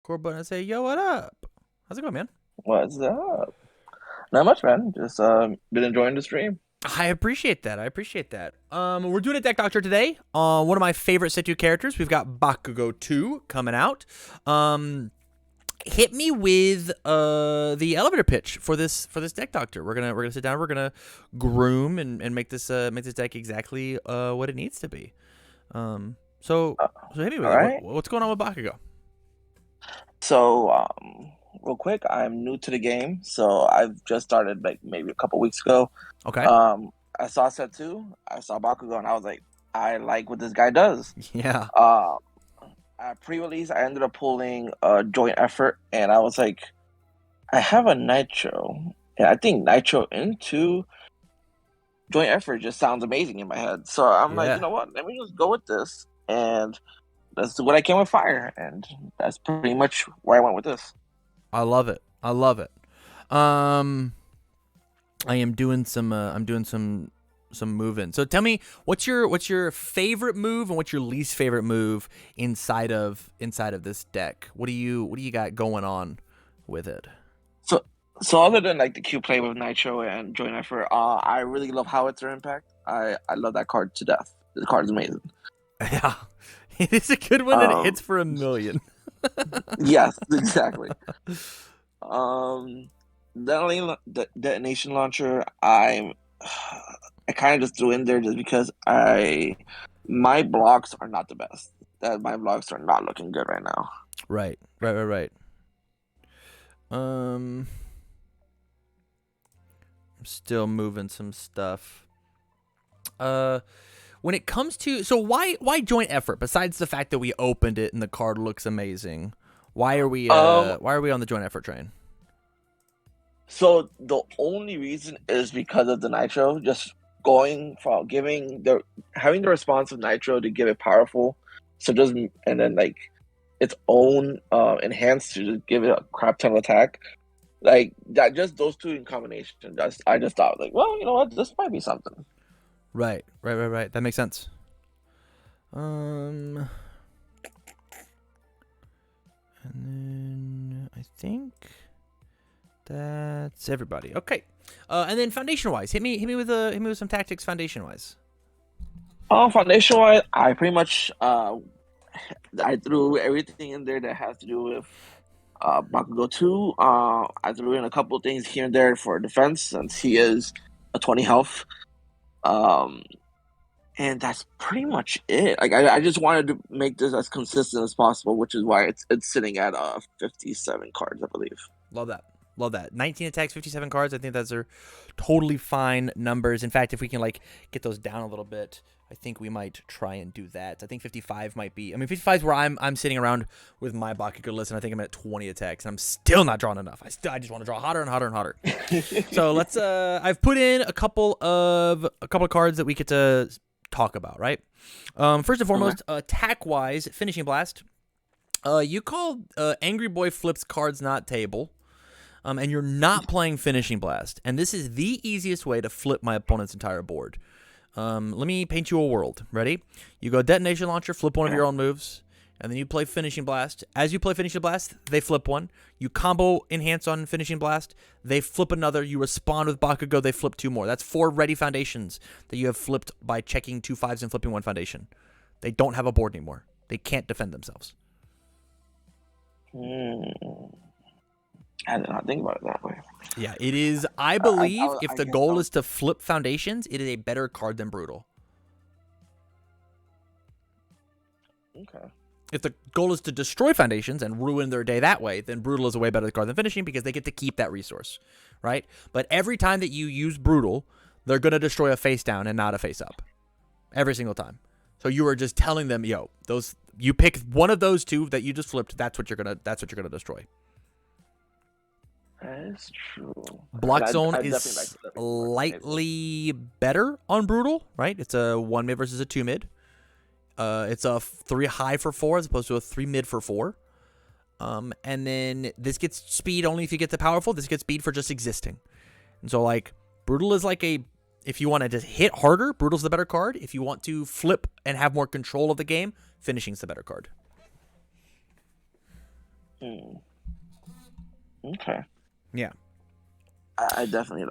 Record button and say, yo, what up? How's it going, man? What's up? Not much, man. Just been enjoying the stream. I appreciate that. I appreciate that. We're doing a deck doctor today. One of my favorite Setu characters. We've got Bakugo 2 coming out. Hit me with the elevator pitch for this deck doctor. We're gonna sit down. We're gonna groom and make this deck exactly what it needs to be. So Uh, so hit me with all it. right. What's going on with Bakugo? So, real quick, I'm new to the game, so I've just started like maybe a couple weeks ago. Okay. I saw set two, I saw Bakugo, and I was like, I like what this guy does. Yeah. Uh, at pre-release, I ended up pulling a joint effort, and I was like, I have a Nitro, and I think Nitro into joint effort just sounds amazing in my head. So I'm like, you Yeah. know what? Let me just go with this, and that's what I came with fire, and that's pretty much where I went with this. I love it. I love it. Um, I am doing some. I'm doing some moving. So tell me, what's your favorite move and what's your least favorite move inside of this deck? What do you got going on with it? So so other than like the Q play with Nitro and joint effort, I really love Howitzer Impact. I love that card to death. The card is amazing. Yeah, it is a good one and it Um, hits for a million. yes, exactly. Um, detonation launcher. I kind of just threw in there just because I my blocks are not the best. That my blocks are not looking good right now. Right, right, right, right. Um, I'm still moving some stuff. Uh, when it comes to why joint effort besides the fact that we opened it and the card looks amazing, Um, why are we on the joint effort train? so the only reason is because of the nitro, just going from giving the having the response of nitro to give it powerful, so just and then like its own enhanced to just give it a crap ton of attack. Like that, just those two in combination. Just I just thought like, well, you know what, this might be something. Right, right, right, right. That makes sense. Um, and then I think that's everybody. Okay. And then foundation wise, hit me with some tactics foundation wise. Foundation wise, I pretty much I threw everything in there that has to do with Bakugo 2. I threw in a couple of things here and there for defense since he is a 20 health. Um, and that's pretty much it. Like I just wanted to make this as consistent as possible, which is why it's sitting at 57 cards, I believe. Love that. Love that. 19 attacks, 57 cards. I think those are totally fine numbers. In fact, if we can like get those down a little bit, I think we might try and do that. I think 55 might be. I mean, 55 is where I'm sitting around with my Bakugo list, and I think I'm at 20 attacks, and I'm still not drawing enough. I just want to draw hotter and hotter and hotter. So let's. I've put in a couple of cards that we get to talk about. Right. First and Okay. foremost, attack wise, finishing blast. You called Angry Boy flips cards not table. And you're not playing Finishing Blast. And this is the easiest way to flip my opponent's entire board. Let me paint you a world. Ready? You go Detonation Launcher, flip one of Okay. your own moves, and then you play Finishing Blast. As you play Finishing Blast, they flip one. You combo enhance on Finishing Blast, they flip another. You respond with Bakugo, they flip two more. That's 4 ready foundations that you have flipped by checking 2 5s and flipping 1 foundation. They don't have a board anymore. They can't defend themselves. Hmm. I did not think about it that way. Yeah, it is. I believe if I the guess goal is to flip foundations, it is a better card than Brutal. okay. If the goal is to destroy foundations and ruin their day that way, then Brutal is a way better card than Finishing because they get to keep that resource, right? But every time that you use Brutal, they're going to destroy a face down and not a face up. Every single time. So you are just telling them, yo, those you pick one of those two that you just flipped, that's what you're gonna destroy. That is true. And Block Zone I definitely like is the more table. slightly better on Brutal, right? It's a 1 mid versus a 2 mid. It's a 3 high for 4 as opposed to a 3 mid for 4. And then this gets speed only if you get the powerful. This gets speed for just existing. And so, like, Brutal is like a... If you want to just hit harder, Brutal's the better card. If you want to flip and have more control of the game, Finishing's the better card. Hmm. Okay. Yeah. I definitely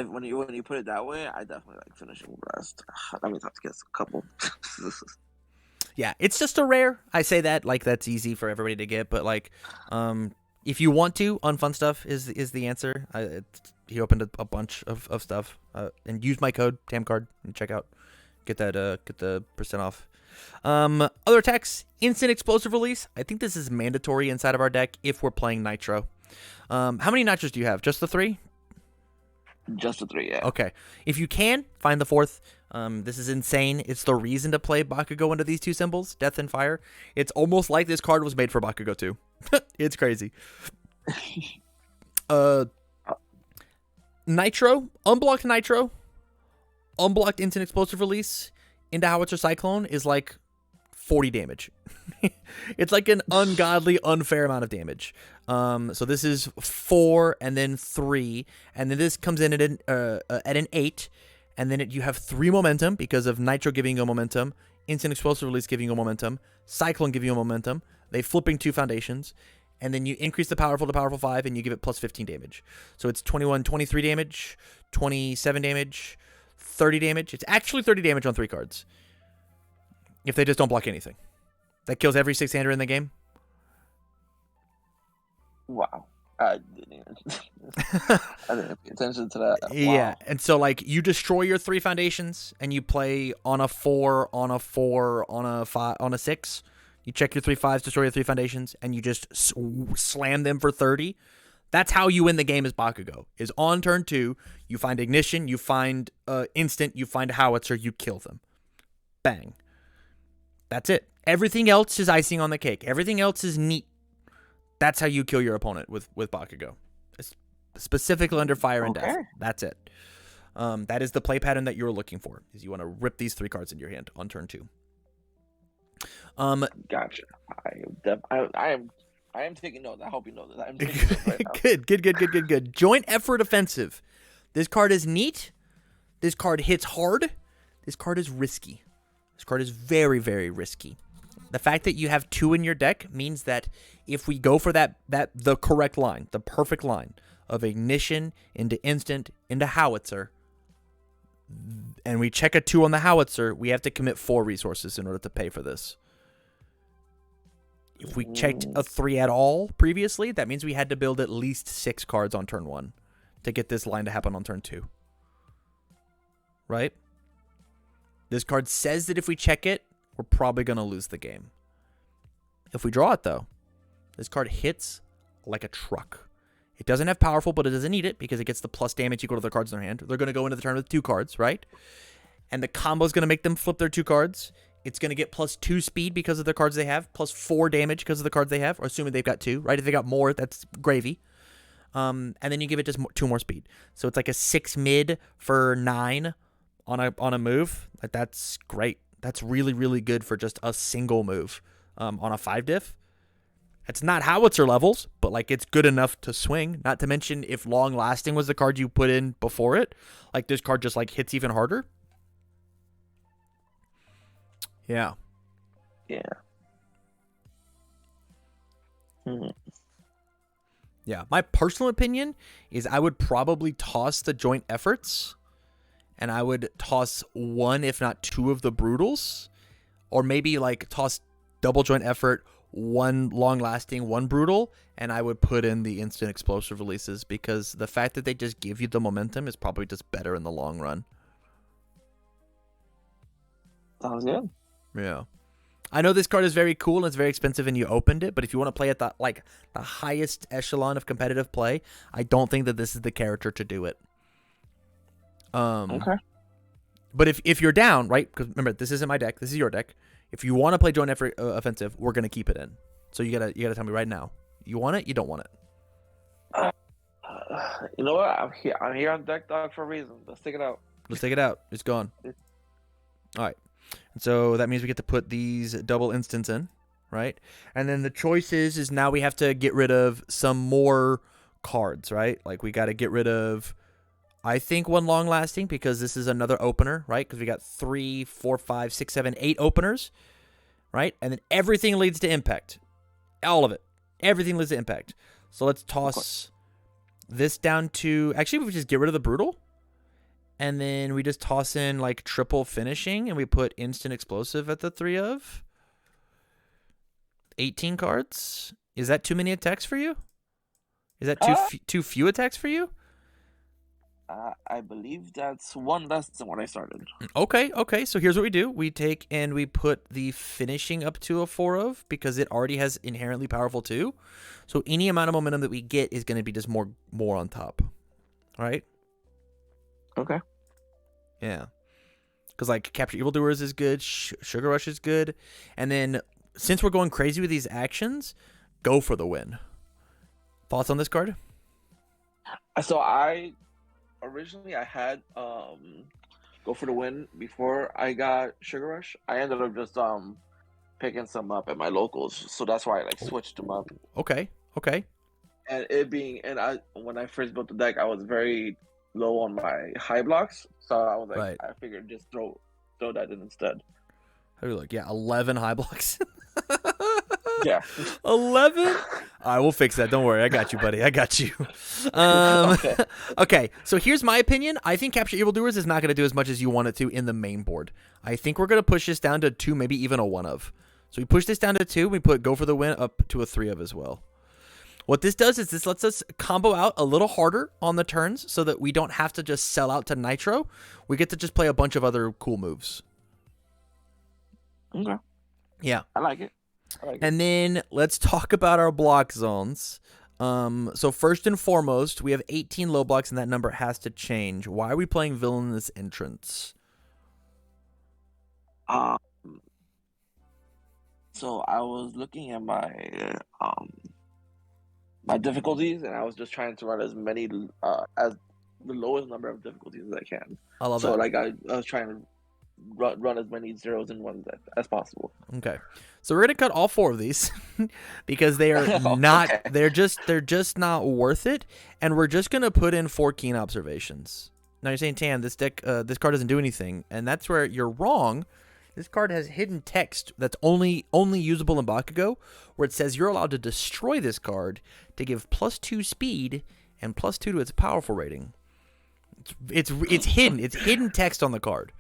when you put it that way, I definitely like finishing rest. That means I have to get a couple. Yeah, it's just a rare. I say that like that's easy for everybody to get, but like, if you want to, unfun stuff is the answer. He opened a bunch of stuff, and use my code TamCard and check out, get the percent off. Other attacks, instant explosive release. I think this is mandatory inside of our deck if we're playing Nitro. How many Nitros do you have? Just the 3? Just the 3, yeah. Okay. If you can, find the 4th. This is insane. It's the reason to play Bakugo into these 2 symbols, Death and Fire. It's almost like this card was made for Bakugo too. It's crazy. Nitro, unblocked instant explosive release into Howitzer Cyclone is like 40 damage. It's like an ungodly, unfair amount of damage. So this is 4 and then 3, and then this comes in at an 8, and then you have 3 momentum because of Nitro giving you momentum, instant explosive release giving you momentum, Cyclone giving you momentum. They flipping 2 foundations, and then you increase the powerful to powerful 5, and you give it plus 15 damage. So it's 21, 23 damage, 27 damage, 30 damage. It's actually 30 damage on 3 cards if they just don't block anything. That kills every 6-hander in the game. Wow. I didn't pay attention to that. Wow. Yeah, and so like you destroy your 3 foundations and you play on a 4, on a 4, on a 5, on a 6. You check your 3 5s, destroy your 3 foundations, and you just slam them for 30. That's how you win the game as Bakugo. Is on turn 2, you find Ignition, you find Instant, you find Howitzer, you kill them. Bang. That's it. Everything else is icing on the cake. Everything else is neat. That's how you kill your opponent with Bakugo. Specifically under Fire and Death. That's it. That is the play pattern that you're looking for. Is you want to rip these 3 cards into your hand on turn 2. Gotcha. I am taking notes. I hope you know that. I'm taking notes right now. Good. Joint Effort Offensive. This card is neat. This card hits hard. This card is risky. This card is very, very risky. The fact that you have 2 in your deck means that if we go for the correct line, the perfect line of Ignition into Instant into Howitzer, and we check a 2 on the Howitzer, we have to commit 4 resources in order to pay for this. If we checked a 3 at all previously, that means we had to build at least 6 cards on turn 1 to get this line to happen on turn 2. Right? This card says that if we check it, we're probably going to lose the game. If we draw it, though, this card hits like a truck. It doesn't have powerful, but it doesn't need it because it gets the plus damage equal to the cards in their hand. They're going to go into the turn with 2 cards, right? And the combo is going to make them flip their 2 cards. It's going to get plus 2 speed because of the cards they have, plus 4 damage because of the cards they have, or assuming they've got 2, right? If they got more, that's gravy. And then you give it just 2 more speed. So it's like a 6 mid for 9 on a move. Like, that's great. That's really, really good for just a single move on a 5 diff. It's not Howitzer levels, but like it's good enough to swing. Not to mention if Long Lasting was the card you put in before it, like this card just like hits even harder. Yeah. Yeah. Yeah. My personal opinion is I would probably toss the joint efforts, and I would toss 1, if not 2 of the brutals, or maybe like toss double joint effort, 1 long lasting, 1 brutal, and I would put in the instant explosive releases because the fact that they just give you the momentum is probably just better in the long run. Sounds good. Yeah. I know this card is very cool and it's very expensive and you opened it, but if you want to play at the highest echelon of competitive play, I don't think that this is the character to do it. Okay. But if you're down, right? Because remember, this isn't my deck. This is your deck. If you want to play joint effort offensive, we're gonna keep it in. So you gotta tell me right now. You want it? You don't want it? You know what? I'm here on Deck Dog for a reason. Let's take it out. Let's take it out. It's gone. All right. And so that means we get to put these double instants in, right? And then the choice is now we have to get rid of some more cards, right? Like we got to get rid of, I think, 1 long lasting because this is another opener, right? Because we got 3, 4, 5, 6, 7, 8 openers, right? And then everything leads to impact. All of it. Everything lives to impact. So let's toss this down to... Actually, we just get rid of the brutal. And then we just toss in like triple finishing, and we put instant explosive at the 3 of. 18 cards. Is that too many attacks for you? Is that too few attacks for you? I believe that's one less than what I started. Okay. So here's what we do. We take and we put the finishing up to a 4 of because it already has inherently powerful 2. So any amount of momentum that we get is going to be just more on top. All right? Okay. Yeah. Because like Capture Evildoers is good. Sugar Rush is good. And then since we're going crazy with these actions, go for the win. Thoughts on this card? So originally I had go for the win before I got Sugar Rush. I ended up just picking some up at my locals, so that's why I like switched them up. Okay. And when I first built the deck, I was very low on my high blocks, so I was like, Right. I figured just throw that in instead. How do you look? Yeah, 11 high blocks. Yeah. 11? I will fix that. Don't worry. I got you, buddy. I got you. Okay. So here's my opinion. I think Capture Evildoers is not going to do as much as you want it to in the main board. I think we're going to push this down to 2, maybe even a 1 of. So we push this down to 2. We put go for the win up to a 3 of as well. What this does is this lets us combo out a little harder on the turns so that we don't have to just sell out to Nitro. We get to just play a bunch of other cool moves. Okay. Yeah. I like it. And then let's talk about our block zones. So first and foremost, we have 18 low blocks, and that number has to change. Why are we playing Villainous Entrance? So I was looking at my my difficulties, and I was just trying to run as many as the lowest number of difficulties as I can. I love that. So like I was trying to run as many zeros and ones as possible. Okay, so we're gonna cut all 4 of these because they are not. Okay. They're just not worth it, and we're just gonna put in 4 keen observations. Now you're saying, Tam, this deck, this card doesn't do anything, and that's where you're wrong. This card has hidden text that's only usable in Bakugo, where it says you're allowed to destroy this card to give +2 speed and +2 to its powerful rating. It's hidden. It's hidden text on the card.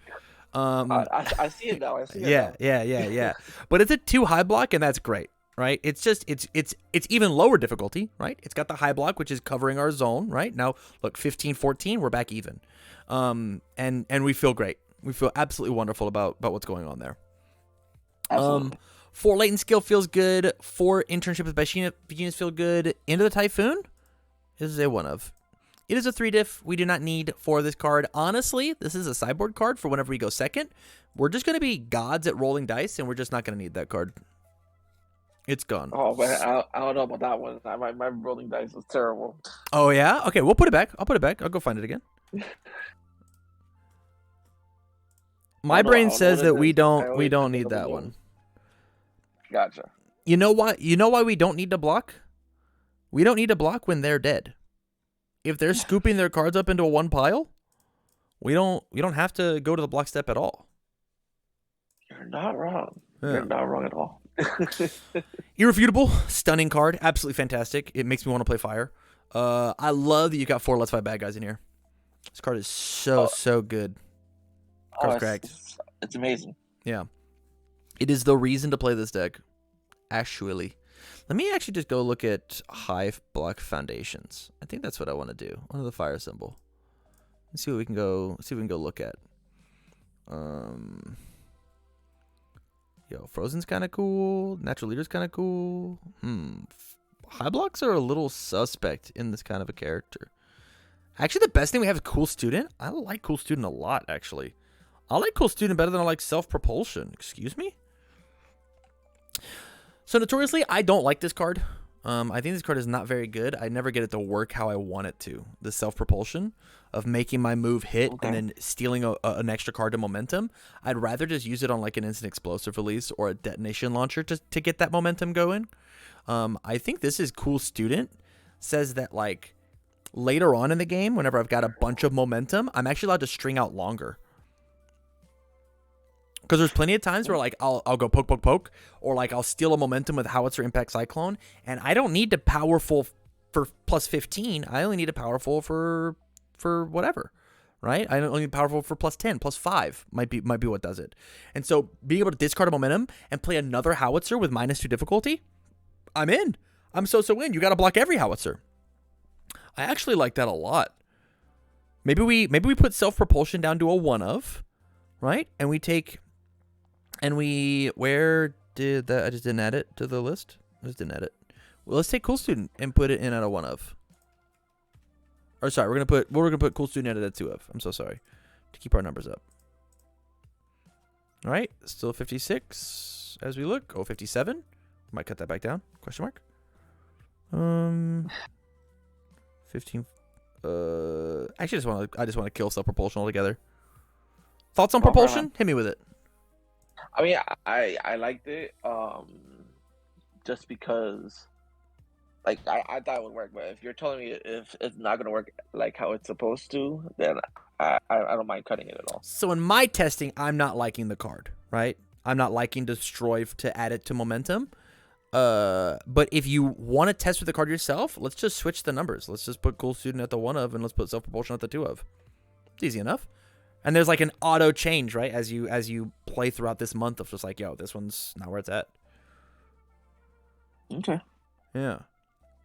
I see it now. Yeah. But it's a 2 high block, and that's great, right? It's just it's even lower difficulty, right? It's got the high block, which is covering our zone, right? Now look, 15, 14, we're back even, and we feel great. We feel absolutely wonderful about what's going on there. Absolutely. 4 latent skill feels good. 4 internship with Genius feel good. Into the Typhoon is a 1 of. It is a 3 diff. We do not need 4 of this card. Honestly, this is a sideboard card for whenever we go second. We're just going to be gods at rolling dice, and we're just not going to need that card. It's gone. Oh, but I don't know about that one. My rolling dice was terrible. Oh, yeah? Okay, we'll put it back. I'll put it back. I'll go find it again. My brain says that we don't need that one. Gotcha. You know why we don't need to block? We don't need to block when they're dead. If they're scooping their cards up into a 1 pile, we don't have to go to the block step at all. You're not wrong. Yeah. You're not wrong at all. Irrefutable, stunning card, absolutely fantastic. It makes me want to play fire. I love that you got 4 Let's Fight Bad Guys in here. This card is so good. It's amazing. Yeah. It is the reason to play this deck. Actually. Let me actually just go look at Hive Block Foundations. I think that's what I want to do. Under the fire symbol. Let's see what we can go look at. Frozen's kind of cool. Natural Leader's kind of cool. High blocks are a little suspect in this kind of a character. Actually, the best thing we have is Cool Student. I like Cool Student a lot, actually. I like Cool Student better than I like Self-Propulsion. Excuse me? So, notoriously, I don't like this card. I think this card is not very good. I never get it to work how I want it to. The Self-Propulsion of making my move hit and then stealing an extra card to momentum. I'd rather just use it on like an instant explosive release or a detonation launcher to get that momentum going. I think this is Cool Student. Says that like later on in the game, whenever I've got a bunch of momentum, I'm actually allowed to string out longer. Because there's plenty of times where like I'll go poke poke poke, or like I'll steal a momentum with Howitzer Impact Cyclone, and I don't need to powerful for plus 15. I only need a powerful for whatever, right? I only need powerful for plus 10, plus 5 might be what does it. And so being able to discard a momentum and play another Howitzer with -2 difficulty, I'm in. I'm so in. You got to block every Howitzer. I actually like that a lot. Maybe we put self propulsion down to a 1 of, right? And we take. And where did that? I just didn't add it to the list. I just didn't add it. Well, let's take Cool Student and put it in at a 1 of. Or sorry, we're gonna put Cool Student at a 2 of. I'm so sorry. To keep our numbers up. All right, still 56 as we look. Oh, 57. Might cut that back down. Question mark. 15. Actually, I just want to kill self propulsion altogether. Thoughts on propulsion? Hit me with it. I mean, I liked it, just because, like, I thought it would work, but if you're telling me if it's not gonna work like how it's supposed to, then I don't mind cutting it at all. So in my testing, I'm not liking the card, right? I'm not liking Destroy to add it to momentum. But if you want to test with the card yourself, let's just switch the numbers. Let's just put Cool Student at the 1 of, and let's put Self Propulsion at the 2 of. It's easy enough. And there's like an auto change, right? As you play throughout this month of just like, yo, this one's not where it's at. Okay. Yeah.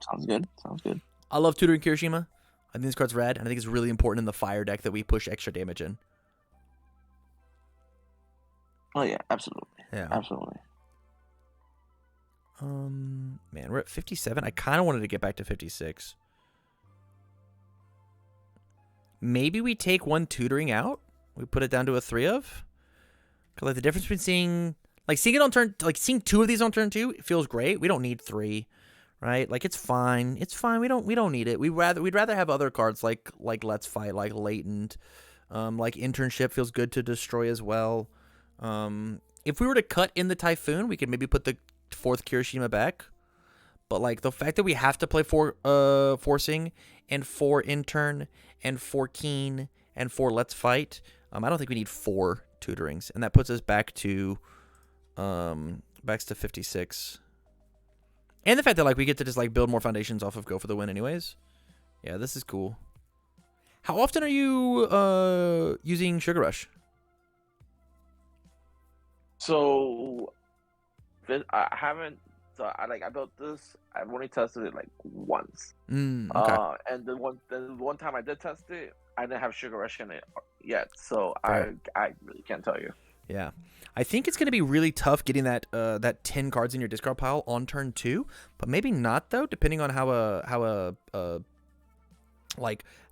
Sounds good. Sounds good. I love Tutoring Kirishima. I think this card's rad, and I think it's really important in the fire deck that we push extra damage in. Oh yeah, absolutely. Yeah. Absolutely. Man, we're at 57. I kind of wanted to get back to 56. Maybe we take one tutoring out. We put it down to a 3 of. Cause like the difference between seeing it on turn, like seeing 2 of these on turn 2, it feels great. We don't need 3, right? Like it's fine. It's fine. We don't need it. We'd rather have other cards like Let's Fight, like Latent, like Internship feels good to destroy as well. If we were to cut in the Typhoon, we could maybe put the 4th Kirishima back. But like the fact that we have to play 4 Forcing and 4 Intern and 4 Keen and 4 Let's Fight, I don't think we need 4 tutorings, and that puts us back to 56. And the fact that like we get to just like build more foundations off of Go for the Win anyways. Yeah, this is cool. How often are you using Sugar Rush? So I haven't. So I built this. I've only tested it like once. Okay. And the one time I did test it, I didn't have Sugar Rush in it yet. So Fair. I really can't tell you. Yeah, I think it's gonna be really tough getting that 10 cards in your discard pile on turn 2, but maybe not though, depending on how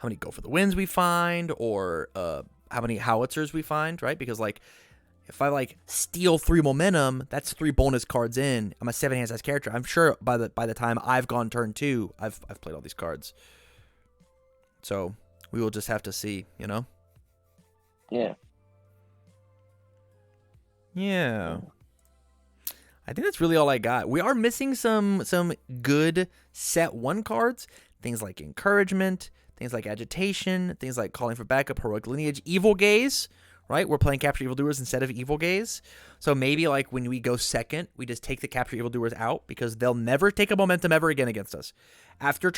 many Go for the Wins we find, or how many Howitzers we find, right? Because like if I like steal 3 momentum, that's 3 bonus cards in. I'm a 7 size character. I'm sure by the time I've gone turn 2, I've played all these cards. So we will just have to see, you know. Yeah. Yeah. I think that's really all I got. We are missing some good set 1 cards. Things like Encouragement, things like Agitation, things like Calling for Backup, Heroic Lineage, Evil Gaze, right? We're playing Capture Evildoers instead of Evil Gaze. So maybe like when we go second, we just take the Capture Evildoers out, because they'll never take a momentum ever again against us. After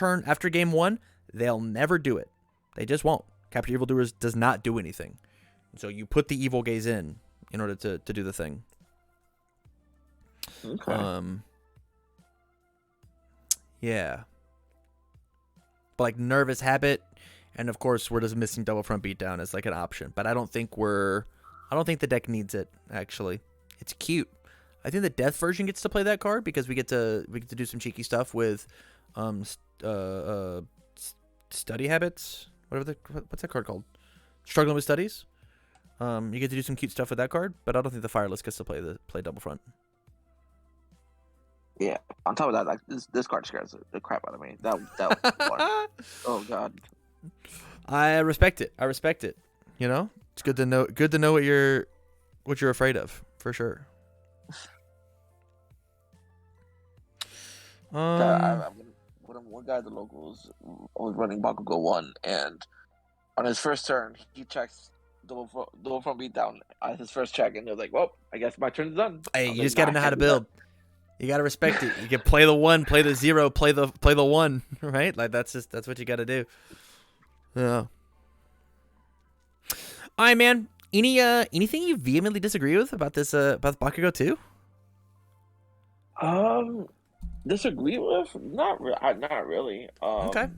game 1, they'll never do it. They just won't. Capture Evildoers does not do anything. So you put the Evil Gaze in order to do the thing. Okay. Yeah. But like Nervous Habit, and of course we're just missing Double Front Beatdown as like an option. But I don't think the deck needs it, actually. It's cute. I think the Death version gets to play that card because we get to do some cheeky stuff with Study Habits. What's that card called? Struggling with Studies. You get to do some cute stuff with that card, but I don't think the Fireless gets to play Double Front. Yeah. On top of that, like this card scares the crap out of me. That one. Oh god. I respect it. You know, it's good to know. Good to know what you're afraid of, for sure. One guy at the locals was running Bakugo 1, and on his first turn, he checks double front beat down his first check, and they're like, "Well, I guess my turn's done." Hey, I was you like, just got to "Nah, know I how can't to do that." build. You got to respect it. You can play the 1, play the 0, play the 1, right? Like that's what you got to do. Yeah. All right, man. Anything you vehemently disagree with about this about Bakugo 2? Disagree with? Not really. Okay.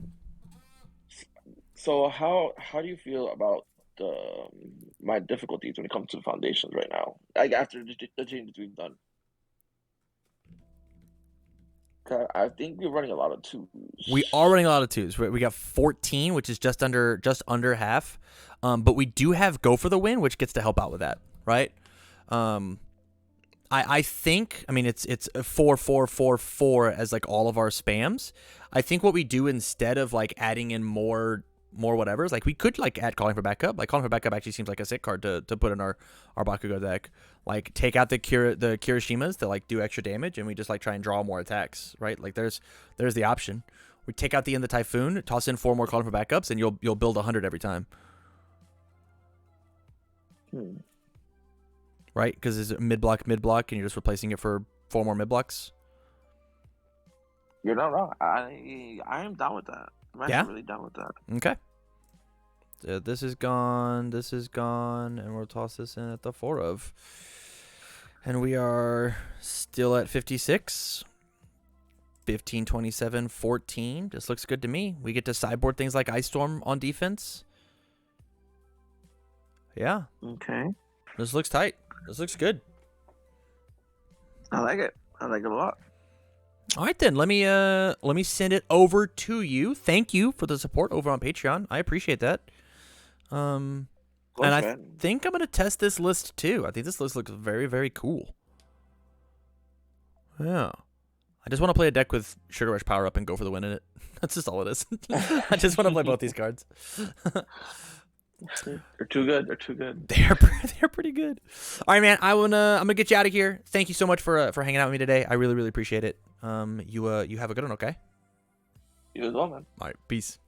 So how do you feel about the my difficulties when it comes to the foundations right now? Like after the changes we've done, 'Cause I think we're running a lot of We are twos. running a lot of 2s. We got 14, which is just under half. But we do have Go for the Win, which gets to help out with that, right? Um, I think, I mean, it's a 4 4 4 4 as like all of our spams. I think what we do instead of like adding in more whatever is like we could like add Calling for Backup. Like Calling for Backup actually seems like a sick card to put in our Bakugo deck. Like take out the Kirishimas that like do extra damage, and we just like try and draw more attacks, right? Like there's the option. We take out the End the Typhoon, toss in 4 more Calling for Backups, and you'll build 100 every time, Hmm. right? Because it's mid block, and you're just replacing it for 4 more mid blocks. You're not wrong. I am down with that. I'm Yeah. actually really down with that. Okay. This is gone. This is gone, and we'll toss this in at the 4 of. And we are still at 56. 15, 27, 14. This looks good to me. We get to sideboard things like Ice Storm on defense. Yeah. Okay. This looks tight. This looks good. I like it. I like it a lot. All right, then. Let me send it over to you. Thank you for the support over on Patreon. I appreciate that. And I think I'm going to test this list too. I think this list looks very, very cool. Yeah. I just want to play a deck with Sugar Rush Power Up and Go for the Win in it. That's just all it is. I just want to play both these cards. They're too good. They're too good. They're pretty good. All right, man. I'm gonna get you out of here. Thank you so much for hanging out with me today. I really, really appreciate it. You have a good one, okay? You as well, man. All right, peace.